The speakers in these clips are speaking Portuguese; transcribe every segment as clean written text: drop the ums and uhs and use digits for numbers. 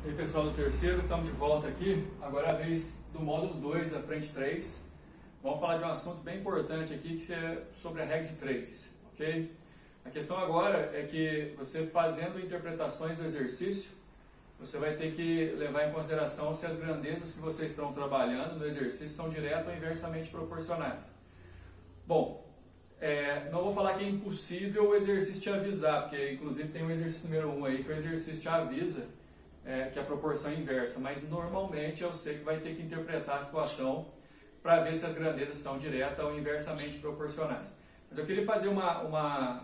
E aí pessoal do terceiro, estamos de volta aqui, agora é a vez do módulo 2 da frente 3. Vamos falar de um assunto bem importante aqui, que é sobre a regra de 3, ok? A questão agora é que você fazendo interpretações do exercício, você vai ter que levar em consideração se as grandezas que vocês estão trabalhando no exercício são direto ou inversamente proporcionais. Bom, não vou falar que é impossível o exercício te avisar, porque inclusive tem o exercício número 1 aí, que o exercício te avisa que a proporção é inversa, mas normalmente eu sei que vai ter que interpretar a situação para ver se as grandezas são direta ou inversamente proporcionais. Mas eu queria fazer uma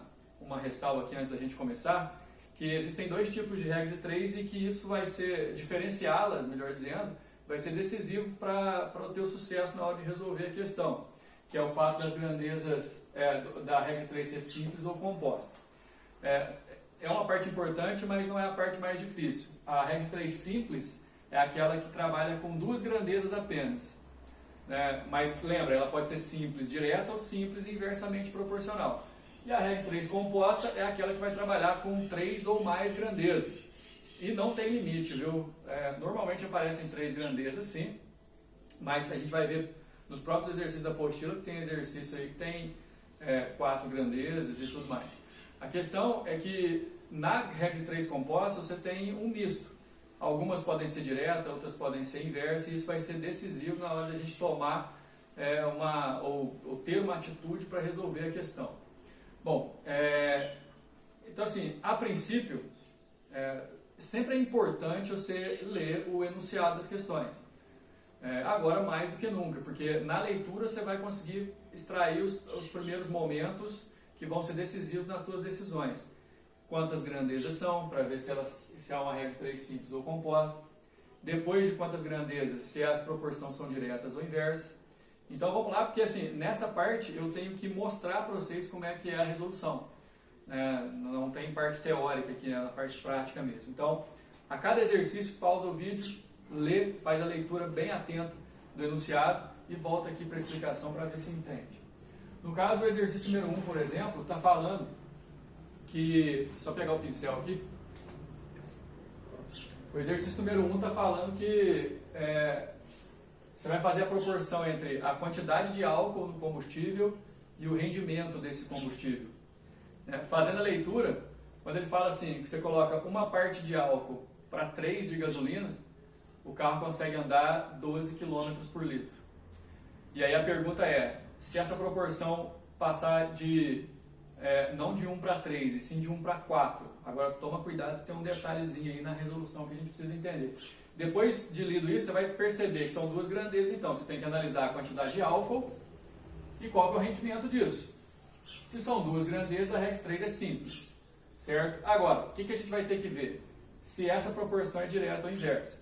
ressalva aqui antes da gente começar, que existem dois tipos de regra de 3 e que isso vai ser, diferenciá-las, melhor dizendo, vai ser decisivo para o teu sucesso na hora de resolver a questão, que é o fato das grandezas da regra de 3 ser simples ou composta. É uma parte importante, mas não é a parte mais difícil. A regra de 3 simples é aquela que trabalha com duas grandezas apenas. Mas lembra, ela pode ser simples direta ou simples inversamente proporcional. E a regra de 3 composta é aquela que vai trabalhar com 3 ou mais grandezas. E não tem limite, viu? Normalmente aparecem 3 grandezas, sim, mas a gente vai ver nos próprios exercícios da apostila que tem exercício aí que tem 4 grandezas e tudo mais. A questão é que na regra de 3 composta você tem um misto. Algumas podem ser diretas, outras podem ser inversas, e isso vai ser decisivo na hora da gente tomar ou ter uma atitude para resolver a questão. Bom, então assim, a princípio, sempre é importante você ler o enunciado das questões. Agora mais do que nunca, porque na leitura você vai conseguir extrair os primeiros momentos que vão ser decisivos nas suas decisões. Quantas grandezas são, para ver se há uma regra de 3 simples ou composta. Depois de quantas grandezas, se as proporções são diretas ou inversas. Então vamos lá, porque assim, nessa parte eu tenho que mostrar para vocês como é que é a resolução. Não tem parte teórica aqui, é a parte prática mesmo. Então, a cada exercício, pausa o vídeo, lê, faz a leitura bem atenta do enunciado e volta aqui para a explicação para ver se entende. No caso, o exercício número 1, por exemplo, está falando que... Só pegar o pincel aqui. O exercício número 1 está falando que você vai fazer a proporção entre a quantidade de álcool no combustível e o rendimento desse combustível. Fazendo a leitura, quando ele fala assim, que você coloca uma parte de álcool para 3 de gasolina, o carro consegue andar 12 km por litro. E aí a pergunta é, se essa proporção passar não de 1 para 3, e sim de 1 para 4. Agora toma cuidado que tem um detalhezinho aí na resolução que a gente precisa entender. Depois de lido isso, você vai perceber que são duas grandezas, então você tem que analisar a quantidade de álcool e qual que é o rendimento disso. Se são duas grandezas, a regra de 3 é simples, certo? Agora, o que a gente vai ter que ver? Se essa proporção é direta ou inversa.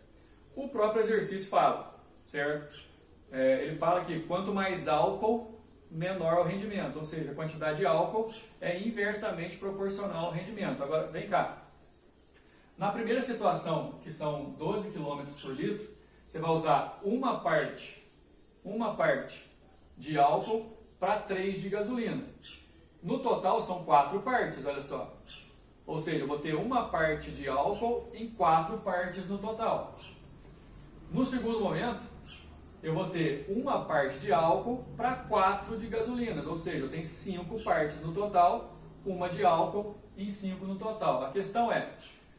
O próprio exercício fala, certo? Ele fala que quanto mais álcool, menor o rendimento, ou seja, a quantidade de álcool é inversamente proporcional ao rendimento. Agora, vem cá. Na primeira situação, que são 12 km por litro, você vai usar uma parte de álcool para 3 de gasolina. No total são 4 partes, olha só. Ou seja, eu vou ter uma parte de álcool em 4 partes no total. No segundo momento, eu vou ter uma parte de álcool para 4 de gasolinas, ou seja, eu tenho 5 partes no total, uma de álcool em 5 no total. A questão é,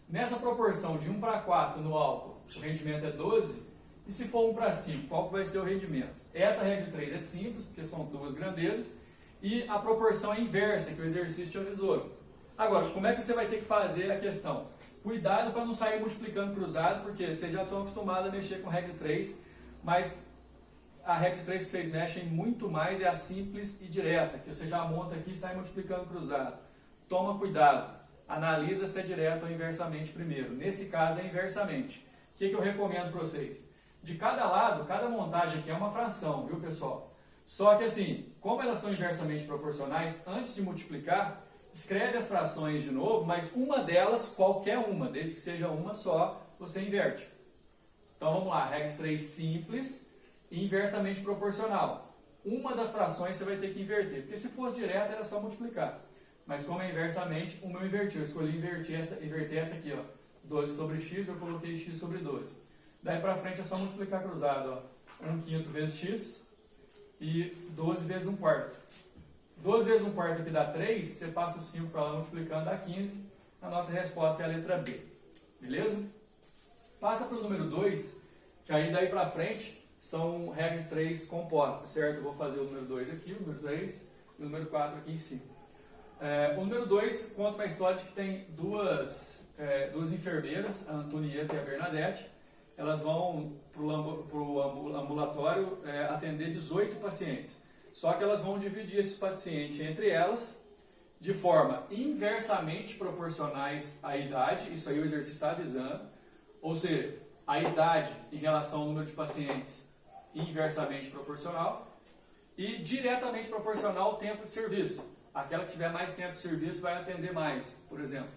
nessa proporção de 1 para 4 no álcool, o rendimento é 12, e se for 1 para 5, qual que vai ser o rendimento? Essa regra de 3 é simples, porque são duas grandezas, e a proporção é inversa, que o exercício te avisou. Agora, como é que você vai ter que fazer a questão? Cuidado para não sair multiplicando cruzado, porque vocês já estão acostumados a mexer com regra de 3, mas a regra de 3 que vocês mexem muito mais é a simples e direta, que você já monta aqui e sai multiplicando cruzado. Toma cuidado, analisa se é direto ou inversamente primeiro. Nesse caso é inversamente. O que eu recomendo para vocês? De cada lado, cada montagem aqui é uma fração, viu pessoal? Só que assim, como elas são inversamente proporcionais, antes de multiplicar, escreve as frações de novo, mas uma delas, qualquer uma, desde que seja uma só, você inverte. Então vamos lá, regra de 3 simples e inversamente proporcional. Uma das frações você vai ter que inverter, porque se fosse direto era só multiplicar. Mas como é inversamente, uma eu inverti, eu escolhi inverter essa aqui, ó, 12 sobre x, eu coloquei x sobre 12. Daí para frente é só multiplicar cruzado, ó. 1/5 vezes x e 12 vezes 1/4. 12 vezes 1/4 aqui dá 3, você passa o 5 para lá multiplicando, dá 15. A nossa resposta é a letra B. Beleza? Passa para o número 2, que aí daí para frente são regras de 3 compostas, certo? Eu vou fazer o número 2 aqui, o número 3 e o número 4 aqui em cima. O número 2 conta uma história de que tem duas enfermeiras, a Antonieta e a Bernadette. Elas vão para o ambulatório atender 18 pacientes. Só que elas vão dividir esses pacientes entre elas de forma inversamente proporcionais à idade. Isso aí o exercício está avisando. Ou seja, a idade em relação ao número de pacientes inversamente proporcional e diretamente proporcional ao tempo de serviço. Aquela que tiver mais tempo de serviço vai atender mais, por exemplo.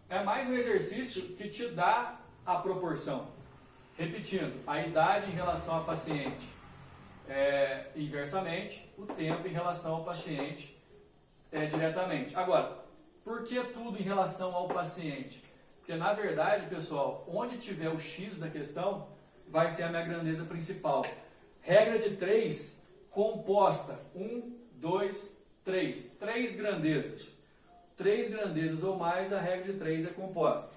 É mais um exercício que te dá a proporção. Repetindo, a idade em relação ao paciente inversamente, o tempo em relação ao paciente diretamente. Agora, por que tudo em relação ao paciente? Porque na verdade, pessoal, onde tiver o x da questão, vai ser a minha grandeza principal. Regra de 3 composta, 1, 2, 3. 3 grandezas. 3 grandezas ou mais, a regra de 3 é composta.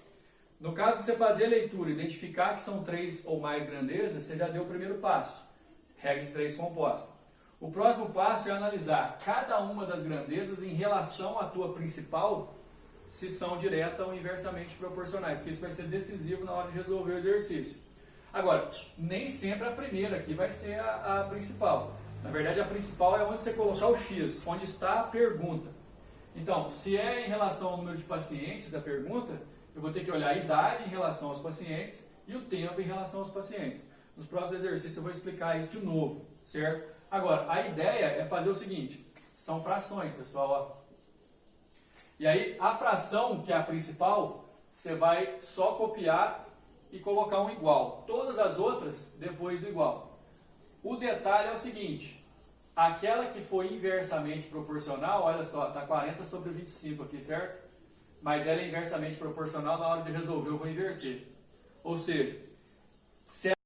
No caso de você fazer a leitura e identificar que são 3 ou mais grandezas, você já deu o primeiro passo. Regra de 3 composta. O próximo passo é analisar cada uma das grandezas em relação à tua principal, se são direta ou inversamente proporcionais, porque isso vai ser decisivo na hora de resolver o exercício. Agora, nem sempre a primeira aqui vai ser a principal. Na verdade, a principal é onde você colocar o x, onde está a pergunta. Então, se é em relação ao número de pacientes a pergunta, eu vou ter que olhar a idade em relação aos pacientes e o tempo em relação aos pacientes. Nos próximos exercícios eu vou explicar isso de novo, certo? Agora, a ideia é fazer o seguinte, são frações, pessoal, ó. E aí, a fração, que é a principal, você vai só copiar e colocar um igual. Todas as outras, depois do igual. O detalhe é o seguinte, aquela que foi inversamente proporcional, olha só, está 40 sobre 25 aqui, certo? Mas ela é inversamente proporcional, na hora de resolver eu vou inverter. Ou seja,